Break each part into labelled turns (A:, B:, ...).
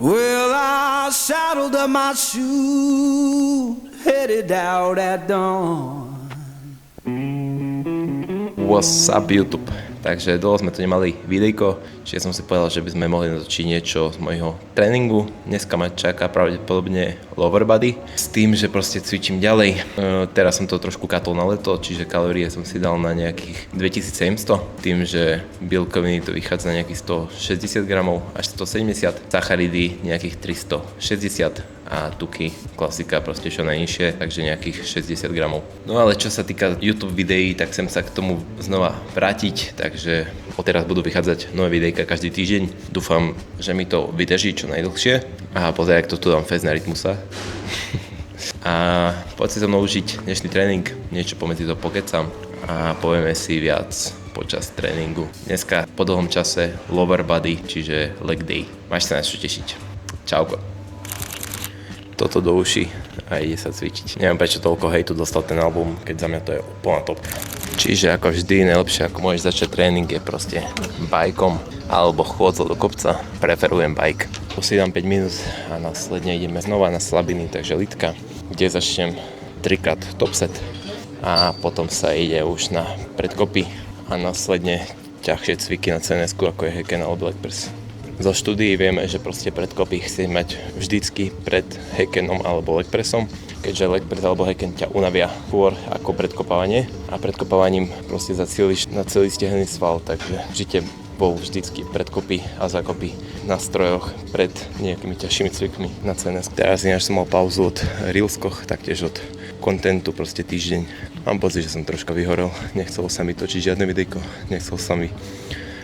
A: Well, I saddled up my shoe, headed out at dawn.
B: What's up YouTube? Takže dlho sme tu nemali videjko, čiže som si povedal, že by sme mohli natočiť niečo z môjho tréningu. Dneska ma čaká pravdepodobne lower body, s tým, že proste cvičím ďalej. Teraz som to trošku katol na leto, čiže kalórie som si dal na nejakých 2700, tým, že bielkoviny to vychádza na nejakých 160 gramov až 170, sacharidy nejakých 360 a tuky, klasika proste čo najnižšie, takže nejakých 60 gramov. No ale čo sa týka YouTube videí, tak chcem sa k tomu znova vrátiť, takže odteraz budú vychádzať nové videjka každý týždeň. Dúfam, že mi to vydrží čo najdlhšie. A pozri, jak to tu dám fest na Rytmusa. A poď si so mnou užiť dnešný tréning, niečo pomedzi to pokecam a povieme si viac počas tréningu. Dneska po dlhom čase lower body, čiže leg day. Máš sa na čo tešiť. Čauko. Toto do uši a ide sa cvičiť. Neviem, prečo toľko hejtu dostal ten album, keď za mňa to je úplná top. Čiže ako vždy, najlepšie ako môžeš začať tréning je proste bajkom alebo chôdzou do kopca. Preferujem bike. Tu si dám 5 minút a následne ideme znova na slabiny, takže litka, kde začnem 3x top set a potom sa ide už na predkopy a následne ťažšie cviky na CNS-ku, ako je Hacken alebo leg press. Zo štúdií vieme, že proste predkopy chce mať vždycky pred Hackenom alebo leg pressom, keďže leg press alebo Hacken ťa unavia skôr ako predkopávanie a predkopávaním proste zacieliš na celý stehenný sval, takže žite bol vždycky predkopy a zákopy na strojoch pred nejakými ťažšími cvikmi na CNS. Teraz ináč som mal pauzu od Reelskoch, taktiež od kontentu proste týždeň. Mám pocit, že som troška vyhorel, nechcelo sa mi točiť žiadne videjko, nechcel sa mi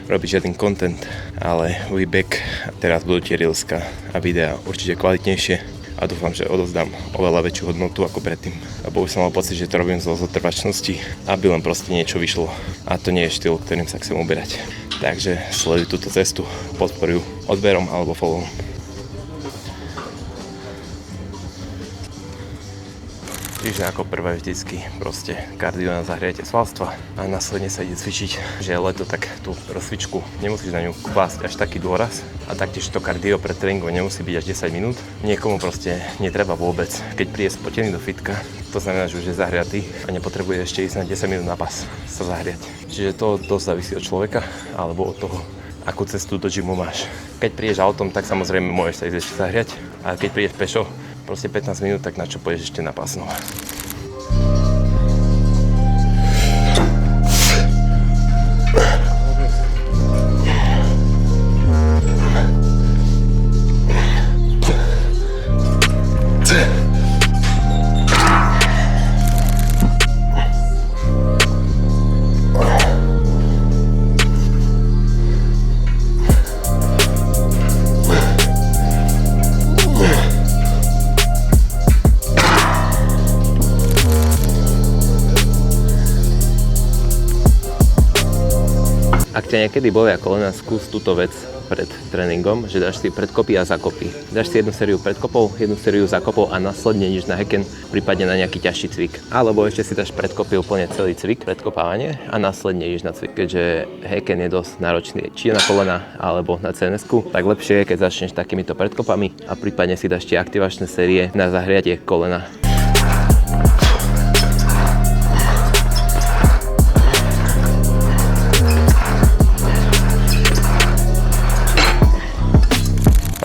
B: robiť žiaden content, ale we back. Teraz budú tie reelska a videá určite kvalitnejšie a dúfam, že odozdám oveľa väčšiu hodnotu ako predtým. Lebo už som mal pocit, že to robím zo zotrvačnosti, aby len proste niečo vyšlo. A to nie je štýl, ktorým sa chcem uberať. Takže sleduj túto cestu, podporuj odberom alebo followom. Čiže ako prvé vždycky proste kardio na zahriate svalstva a následne sa ide cvičiť, že je leto, tak tú rozcvičku nemusíš na ňu klásť až taký dôraz a taktiež to kardio pred tréningom nemusí byť až 10 minút. Niekomu proste netreba vôbec, keď príde spotený do fitka, to znamená, že už je zahriatý a nepotrebuje ešte ísť na 10 minút na pas sa zahriať. Čiže to dosť závisí od človeka alebo od toho, akú cestu do gymu máš. Keď prídeš autom, tak samozrejme môžeš sa ísť ešte zahriať, a keď prídeš pešo, proste 15 minút, tak na čo pôjdeš ešte na pás znova. Ak ťa niekedy bolia kolena, skús túto vec pred tréningom, že dáš si predkopy a zákopy. Dáš si jednu sériu predkopov, jednu sériu zákopov a následne ideš na Hacken, prípadne na nejaký ťažší cvik. Alebo ešte si dáš predkopy úplne celý cvik, predkopávanie a následne ideš na cvik. Keďže Hacken je dosť náročný či na kolena alebo na CNS-ku, tak lepšie je, keď začneš takýmito predkopami a prípadne si dáš tie aktivačné série na zahriatie kolena.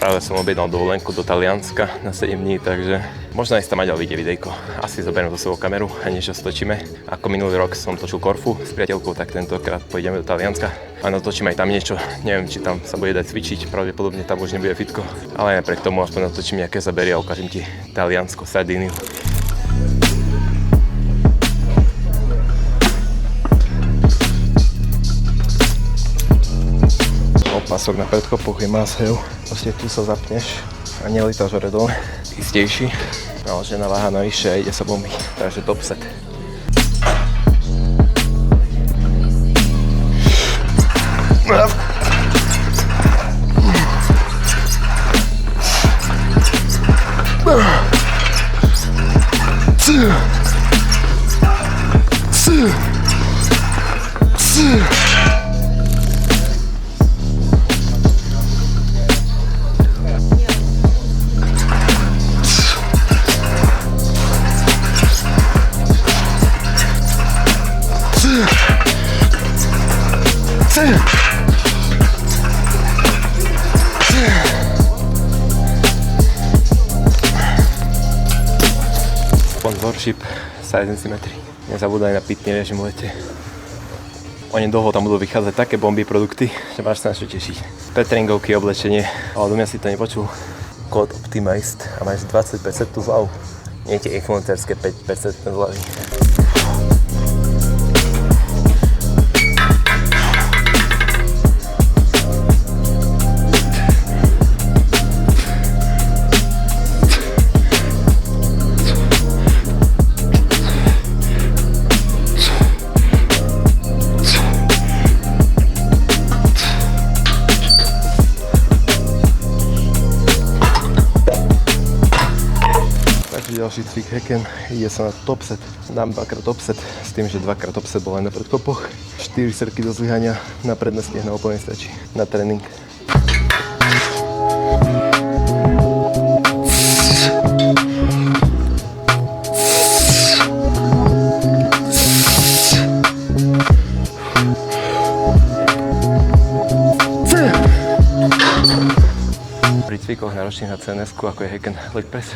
B: Práve som objednal dovolenku do Talianska na 7 dní, takže možno aj tam Maďal vyjde videjko. Asi zoberiem so sebou kameru a niečo stočíme. Ako minulý rok som točil Korfu s priateľkou, tak tentokrát pôjdeme do Talianska a natočím aj tam niečo. Neviem, či tam sa bude dať cvičiť, pravdepodobne tam už nebude fitko, ale aj napriek tomu aspoň natočím nejaké zabery a ukážem ti Taliansko, Sardíniu.
C: Pasok na predkopoch je must-have. Proste tu sa zapneš a nelítaš hore dole. Istejší. Naložená váha navyše a ide sa bomby. Takže top set. Warship Size and Symmetry. Nezabúdaj na pitný režim v lete. Onedlho tam budú vychádzať také bomby produkty, že máš sa na čo tešiť. Petringovky, oblečenie, ale do mňa si to nepočul. Kód Optimized a máš 20% zľavu. Nie tie influencerské 5% zľavy. Ďalší cvik Hacken, ide sa na top set. Dám 2x top set s tým, že 2x top set bol aj na predkopoch. 4 srky do zlyhania na predné stehno úplne stačí na tréning. Pri cvikoch náročných na CNS-ku, ako je Hacken leg press,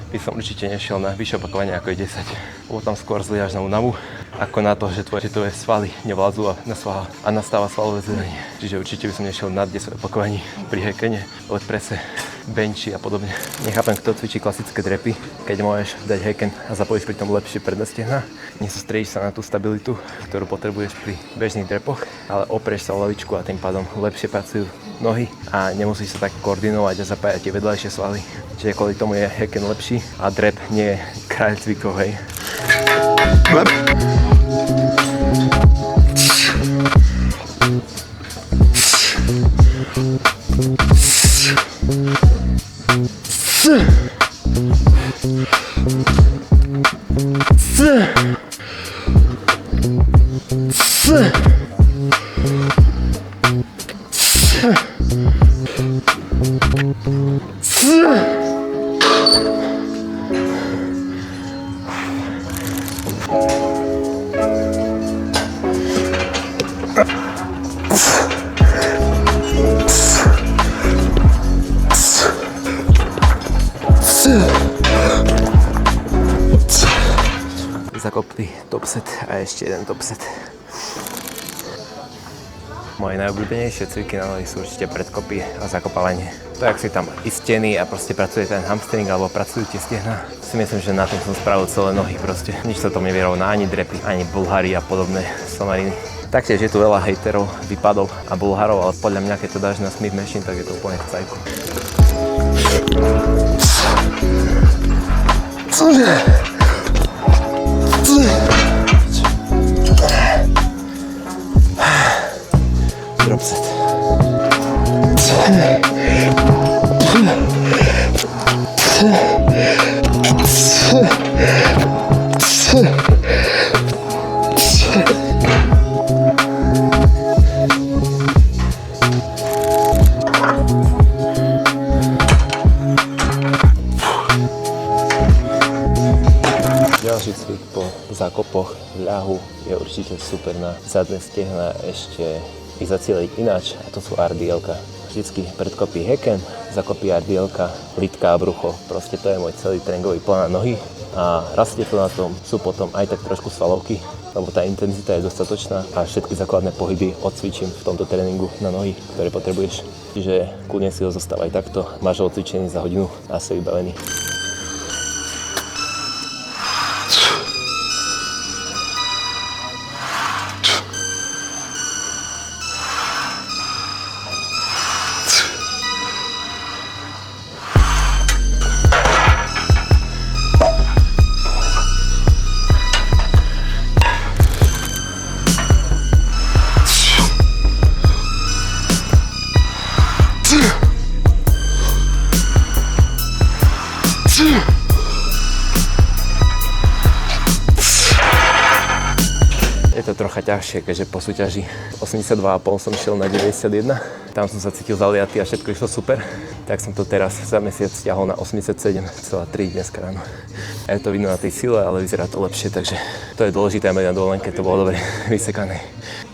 C: by som určite nešiel na vyššie opakovanie ako je 10. Lebo tam skôr zlyháš na únavu, ako na to, že tvoje svaly nevládzu a nastáva svalové zlyhanie. Čiže určite by som nešiel nad 10 opakovaní pri Hackene, leg presse, benchy a podobne. Nechápem, kto cvičí klasické drepy, keď môžeš dať Hacken a zapojíš pri tom lepšie predné stehna. Nesústredíš sa na tú stabilitu, ktorú potrebuješ pri bežných drepoch, ale oprieš sa o lavičku a tým pádom lepšie pracujú nohy a nemusíš sa tak koordinovať a zapájať tie vedľajšie svaly. Čiže kvôli tomu je Hacken lepší a drep nie je kráľ cvikov, hej. Zakopný top set a ešte jeden top set. Moje najobľúbenejšie cviky na nohy sú určite predkopy a zakopávanie. To, ak si tam istený a proste pracuje ten hamstring alebo pracujú tie stehná, si myslím, že na tom som spravil celé nohy proste. Nič sa tom nevyrovná, ani drepy, ani bulhári a podobné somariny. Taktiež je tu veľa hejterov, výpadov a bulharov, ale podľa mňa, keď to dáš na Smith Machine, tak je to úplne v cajku. Drop set. Ďalší cvik po zákopoch v ľahu je určite super na zadné stehna, ešte ich zacieliť ináč, a to sú RDL-ka. Vždycky predkopy Hacken, zakopy RDL-ka, litka a brucho. Proste to je môj celý tréningový plán na nohy a rastie to na tom, sú potom aj tak trošku svalovky, lebo tá intenzita je dostatočná a všetky základné pohyby odcvičím v tomto tréningu na nohy, ktoré potrebuješ. Čiže kľudne si ho zostávaj takto, máš ho odcvičený za hodinu a si vybavený. Je to trocha ťažšie, keďže po súťaži 82,5 som šiel na 91. Tam som sa cítil zaliatý a všetko išlo super. Tak som to teraz za mesiac stiahol na 87,3 dneska ráno. A je to vidno na tej sile, ale vyzerá to lepšie, takže to je dôležité aj na dovolenke, to bolo dobre vysekané.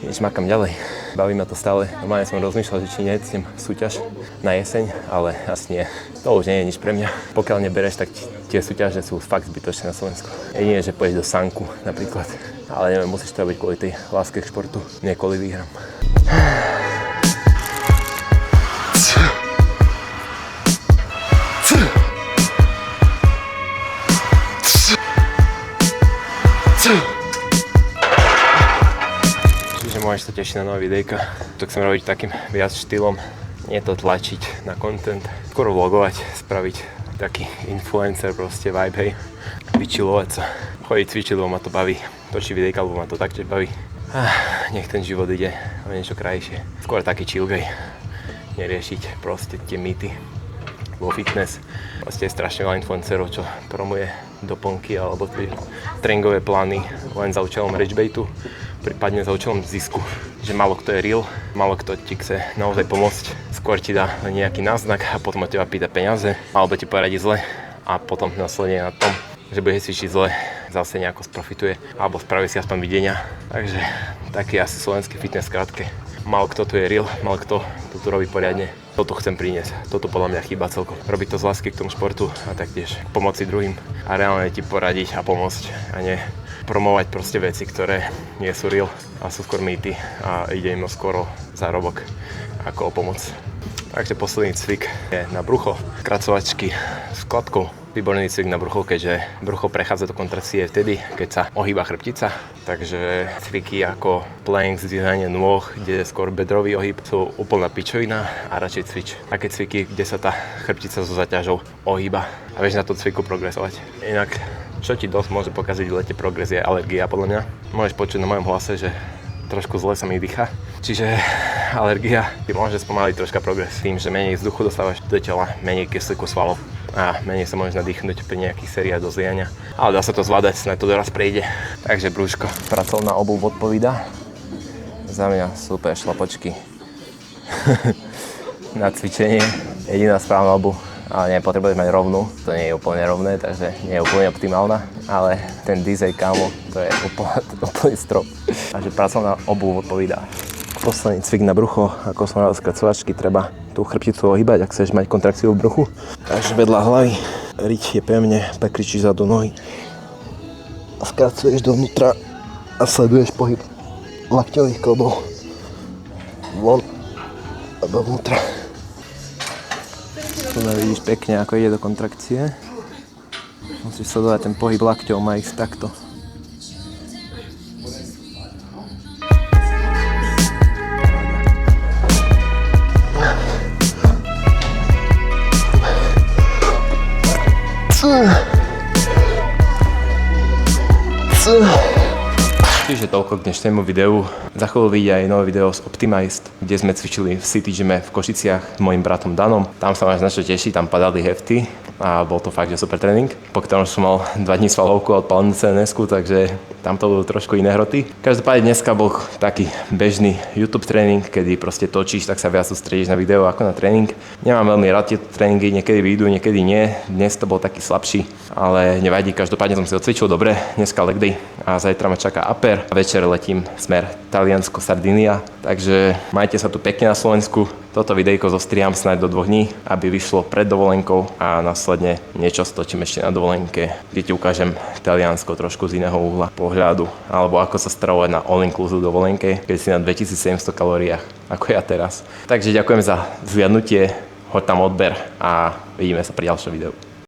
C: Než makám ďalej. Baví ma to stále. Normálne som rozmýšľal, že či necítim súťaž na jeseň, ale asi nie. To už nie je nič pre mňa. Pokiaľ nebereš, tak tie súťaže sú fakt zbytočné na Slovensku. Jedine, že pôjdeš do sanku napríklad. Ale neviem, musíš to robiť kvôli tej láske k športu, nie kvôli výhram. Čiže môžeš sa tešiť na nové videjka. To chcem robiť takým viac štýlom. Nie to tlačiť na content, skoro vlogovať, spraviť taký influencer proste vibe, hej. Vyčilovať sa, chodiť cvičiť, lebo ma to baví. Točiť videjka, lebo ma to taktiež baví. Nech ten život ide o niečo krajšie. Skôr taký chill guy. Neriešiť proste tie mýty vo fitness. Proste je strašne veľa influencerov, čo promuje doplnky alebo tréningové plány len za účelom ragebaitu, prípadne za účelom zisku. Že málo kto je real, málo kto ti chce naozaj pomôcť. Skôr ti dá nejaký náznak a potom od teba pýta peniaze, alebo ti poradí zle a potom následne na tom, že bude cvičiť zle, zase nejako sprofituje alebo spraví si aspoň videnia. Takže taký asi slovenský fitness krátke. Málo kto tu je real, málo kto to tu robí poriadne. Toto chcem priniesť, toto podľa mňa chýba celkom. Robiť to z lásky k tomu športu a taktiež pomoci druhým a reálne ti poradiť a pomôcť a nie promovať proste veci, ktoré nie sú real a sú skôr mýty a ide im skoro zárobok ako o pomoc. Takže posledný cvik je na brucho, kracovačky s kladkou. Výborný cvik na brucho, keďže brucho prechádza do kontrakcie vtedy, keď sa ohýba chrbtica. Takže cviky ako plank, zdvíhanie nôh, kde je skôr bedrový ohyb, sú úplná pičovina a radšej cvič také cviky, kde sa tá chrbtica so zaťažou ohýba a vieš na to cviku progresovať. Inak, čo ti dosť môže pokaziť v lete progres je alergia podľa mňa. Môžeš počuť na mojom hlase, že trošku zle sa mi dýcha. Čiže alergia ti môže spomaliť troška progres tým, že menej vzduchu dostávaš do tela, menej kyslíku svalov a menej sa môžeš nadýchnuť pri nejakých sériách do zliania. Ale dá sa to zvládať, snáď to doraz prejde. Takže brúško. Pracovná obuv odpovída. Za mňa super šlapočky na cvičenie. Jediná správna obuv. Ale nepotrebuješ mať rovnú, to nie je úplne rovné, takže nie je úplne optimálna, ale ten dizej, kámo, to je úplný strop. Takže pracovná obuv odpovídá. Posledný cvik na brucho, ako som hovoril z kracovačky, treba tú chrbticu ohýbať, ak chceš mať kontrakciu v bruchu. Takže vedľa hlavy, riť je pevne, prekričíš za do nohy a skracuješ dovnútra a sleduješ pohyb lakťových klbov von a dovnútra. Tu vidíš pekne, ako ide do kontrakcie. Musíš sledovať ten pohyb lakťov, má ísť takto. Čiže toľko k dnešnému videu. Za chvíľu vyjde aj nové video z Optimized, kde sme cvičili v City Gyme v Košiciach s mojím bratom Danom. Tam sa máš na čo tešiť, tam padali hefty a bol to fakt, že super tréning. Po ktorom som mal 2 dní svalovku a odpalenú CNS-ku, takže tam to bolo trošku iné hroty. Každopádne dneska bol taký bežný YouTube tréning, kedy proste točíš, tak sa viac sústredíš na video ako na tréning. Nemám veľmi rád tieto tréningy, niekedy vyjdú, niekedy nie. Dnes to bol taký slabší, ale nevadí, každopádne som si odcvičil dobre. Dneska leg day a zajtra ma čaká upper. Večer letím smer Taliansko, Sardinia, takže majte sa tu pekne na Slovensku. Toto videjko zostriam snáď do 2 dní, aby vyšlo pred dovolenkou a následne niečo stočím ešte na dovolenke, kde ti ukážem Taliansko trošku z iného uhla pohľadu, alebo ako sa stravovať na all-inclusive dovolenke, keď si na 2700 kalóriách, ako ja teraz. Takže ďakujem za zhliadnutie, hoď tam odber a vidíme sa pri ďalšom videu.